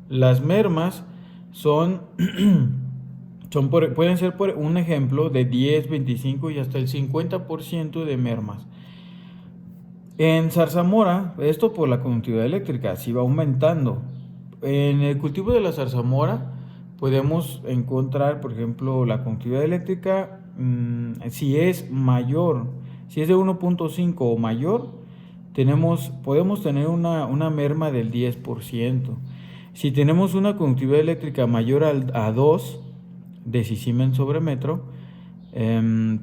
Las mermas son, pueden ser, por un ejemplo, de 10, 25 y hasta el 50% de mermas. En zarzamora, esto por la conductividad eléctrica, así va aumentando. En el cultivo de la zarzamora podemos encontrar, por ejemplo, la conductividad eléctrica, si es mayor, si es de 1.5 o mayor, podemos tener una merma del 10%. Si tenemos una conductividad eléctrica mayor a 2 decisiemens sobre metro,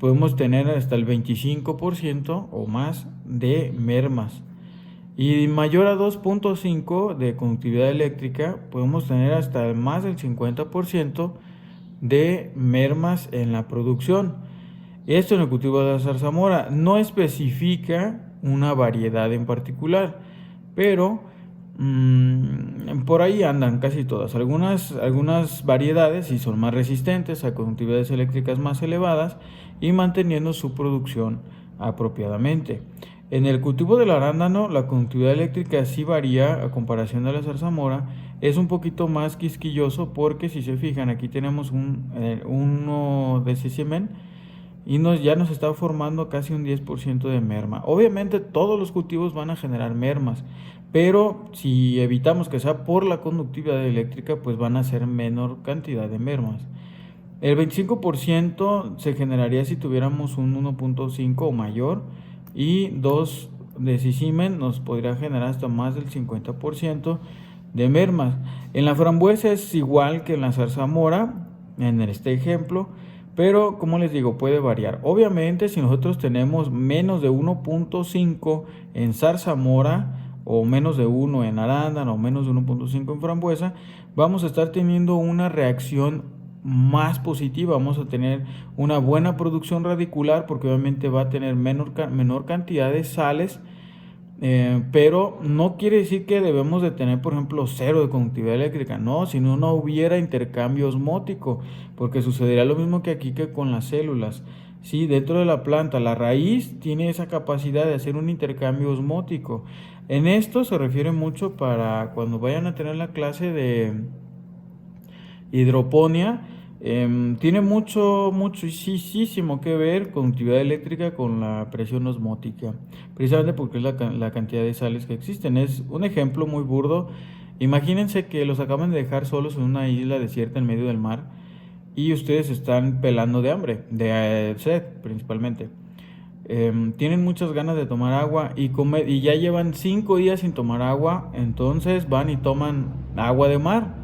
podemos tener hasta el 25% o más de mermas. Y mayor a 2.5 de conductividad eléctrica, podemos tener hasta más del 50% de mermas en la producción. Esto en el cultivo de la zarzamora no especifica una variedad en particular, pero por ahí andan casi todas. Algunas variedades sí son más resistentes a conductividades eléctricas más elevadas y manteniendo su producción apropiadamente. En el cultivo del arándano, la conductividad eléctrica sí varía a comparación de la zarzamora. Es un poquito más quisquilloso porque si se fijan, aquí tenemos uno de sisimen y ya nos está formando casi un 10% de merma. Obviamente todos los cultivos van a generar mermas, pero si evitamos que sea por la conductividad eléctrica, pues van a ser menor cantidad de mermas. El 25% se generaría si tuviéramos un 1.5 o mayor, y 2 de sisimen nos podría generar hasta más del 50% de mermas. En la frambuesa es igual que en la zarzamora, en este ejemplo, pero como les digo, puede variar. Obviamente, si nosotros tenemos menos de 1.5 en zarzamora, o menos de 1 en arándano, o menos de 1.5 en frambuesa, vamos a estar teniendo una reacción más positiva. Vamos a tener una buena producción radicular porque obviamente va a tener menor cantidad de sales, pero no quiere decir que debemos de tener, por ejemplo, cero de conductividad eléctrica. No, si no, no hubiera intercambio osmótico, porque sucedería lo mismo que aquí que con las células. Sí, dentro de la planta, la raíz tiene esa capacidad de hacer un intercambio osmótico. En esto se refiere mucho para cuando vayan a tener la clase de hidroponía. Tiene muchísimo que ver con actividad eléctrica con la presión osmótica, precisamente porque es la cantidad de sales que existen. Es un ejemplo muy burdo. Imagínense que los acaban de dejar solos en una isla desierta en medio del mar y ustedes están pelando de hambre, de sed principalmente. Tienen muchas ganas de tomar agua y ya llevan 5 días sin tomar agua, entonces van y toman agua de mar.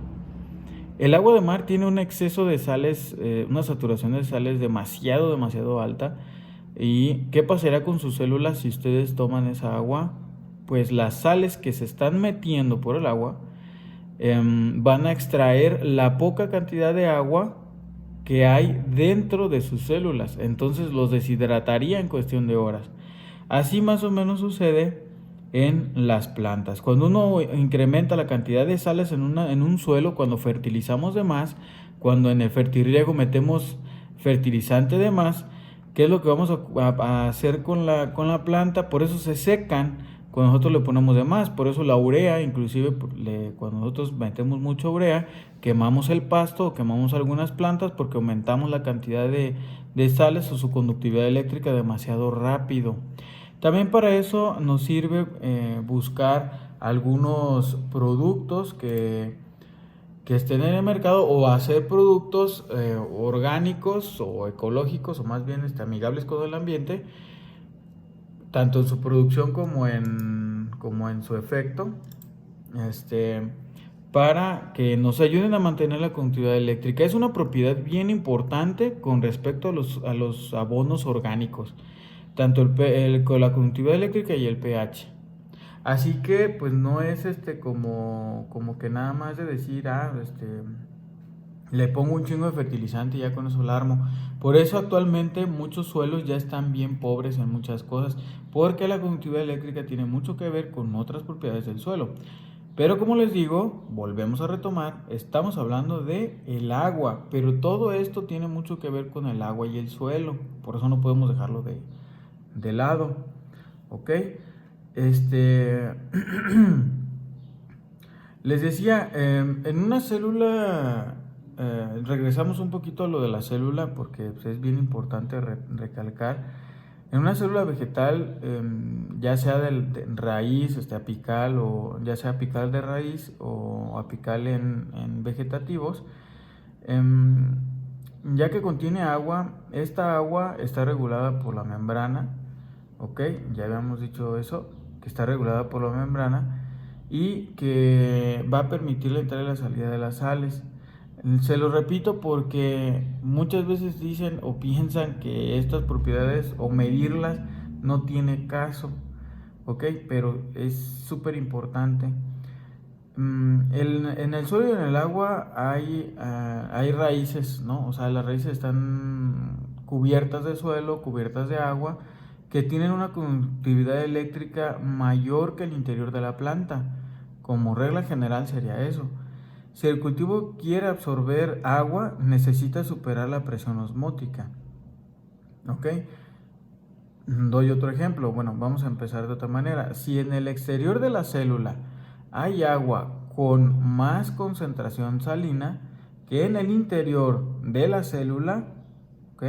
El agua de mar tiene un exceso de sales, una saturación de sales demasiado alta. ¿Y qué pasará con sus células si ustedes toman esa agua? Pues las sales que se están metiendo por el agua van a extraer la poca cantidad de agua que hay dentro de sus células. Entonces los deshidrataría en cuestión de horas. Así más o menos sucede en las plantas. Cuando uno incrementa la cantidad de sales en un suelo, cuando fertilizamos de más, cuando en el fertirriego metemos fertilizante de más, ¿qué es lo que vamos a hacer con la planta? Por eso se secan cuando nosotros le ponemos de más. Por eso la urea, inclusive cuando nosotros metemos mucha urea, quemamos el pasto o quemamos algunas plantas porque aumentamos la cantidad de sales o su conductividad eléctrica demasiado rápido. También para eso nos sirve buscar algunos productos que estén en el mercado, o hacer productos orgánicos o ecológicos, o más bien amigables con el ambiente, tanto en su producción como en su efecto, para que nos ayuden a mantener la conductividad eléctrica. Es una propiedad bien importante con respecto a los abonos orgánicos, tanto con la conductividad eléctrica y el pH. Así que pues no es como que nada más de decir, le pongo un chingo de fertilizante y ya con eso la armo. Por eso actualmente muchos suelos ya están bien pobres en muchas cosas, porque la conductividad eléctrica tiene mucho que ver con otras propiedades del suelo. Pero como les digo, volvemos a retomar, estamos hablando de el agua, pero todo esto tiene mucho que ver con el agua y el suelo, por eso no podemos dejarlo de lado, ¿ok? Les decía, en una célula, regresamos un poquito a lo de la célula porque pues, es bien importante recalcar. En una célula vegetal, ya sea de raíz, apical, o ya sea apical de raíz o apical en vegetativos, em, ya que contiene agua, esta agua está regulada por la membrana, ¿ok? Ya habíamos dicho eso, que está regulada por la membrana y que va a permitir la entrada y la salida de las sales. Se lo repito porque muchas veces dicen o piensan que estas propiedades o medirlas no tiene caso, ¿ok? Pero es súper importante. En el suelo y en el agua hay raíces, ¿no? O sea, las raíces están cubiertas de suelo, cubiertas de agua, que tienen una conductividad eléctrica mayor que el interior de la planta. Como regla general sería eso. Si el cultivo quiere absorber agua, necesita superar la presión osmótica. ¿Ok? Doy otro ejemplo. Bueno, vamos a empezar de otra manera. Si en el exterior de la célula hay agua con más concentración salina que en el interior de la célula, ¿ok?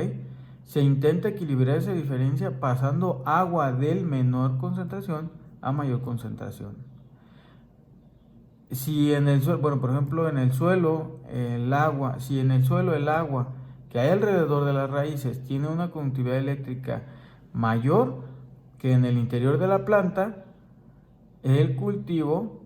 Se intenta equilibrar esa diferencia pasando agua del menor concentración a mayor concentración. Si en el suelo, bueno, por ejemplo, en el suelo, el agua, si en el suelo el agua que hay alrededor de las raíces tiene una conductividad eléctrica mayor que en el interior de la planta, el cultivo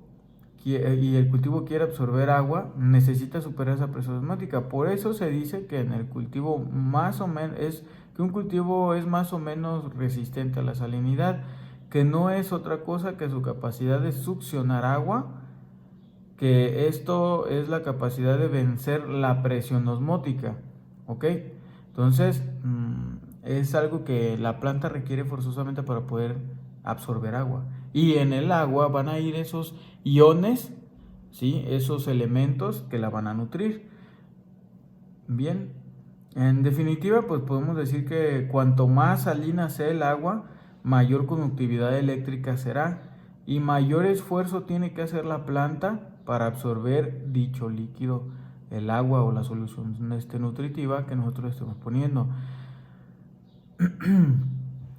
quiere absorber agua, necesita superar esa presión osmótica. Por eso se dice que en el cultivo más o menos que un cultivo es más o menos resistente a la salinidad, que no es otra cosa que su capacidad de succionar agua, que esto es la capacidad de vencer la presión osmótica, ¿ok? Entonces, es algo que la planta requiere forzosamente para poder absorber agua. Y en el agua van a ir esos iones, ¿sí? Esos elementos que la van a nutrir. Bien, en definitiva, pues podemos decir que cuanto más salina sea el agua, mayor conductividad eléctrica será y mayor esfuerzo tiene que hacer la planta para absorber dicho líquido, el agua o la solución nutritiva que nosotros estemos poniendo.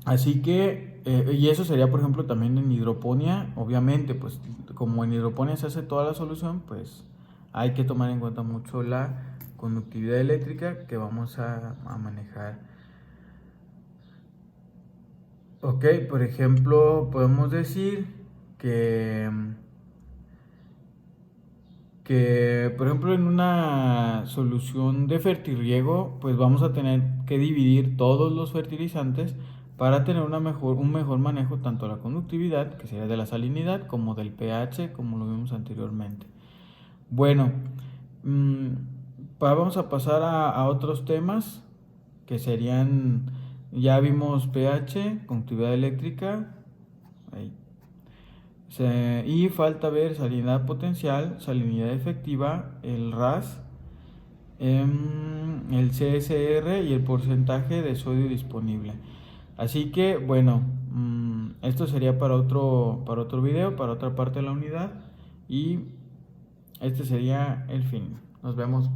Así que, y eso sería por ejemplo también en hidroponía, obviamente, pues como en hidroponía se hace toda la solución, pues hay que tomar en cuenta mucho la conductividad eléctrica que vamos a manejar. Ok, por ejemplo, podemos decir que por ejemplo en una solución de fertirriego pues vamos a tener que dividir todos los fertilizantes para tener un mejor manejo tanto de la conductividad, que sería de la salinidad, como del pH, como lo vimos anteriormente. Bueno, vamos a pasar a otros temas que serían, ya vimos pH, conductividad eléctrica, ahí. Y falta ver salinidad potencial, salinidad efectiva, el RAS, el CSR y el porcentaje de sodio disponible. Así que bueno, esto sería para otro video, para otra parte de la unidad, y este sería el fin. Nos vemos.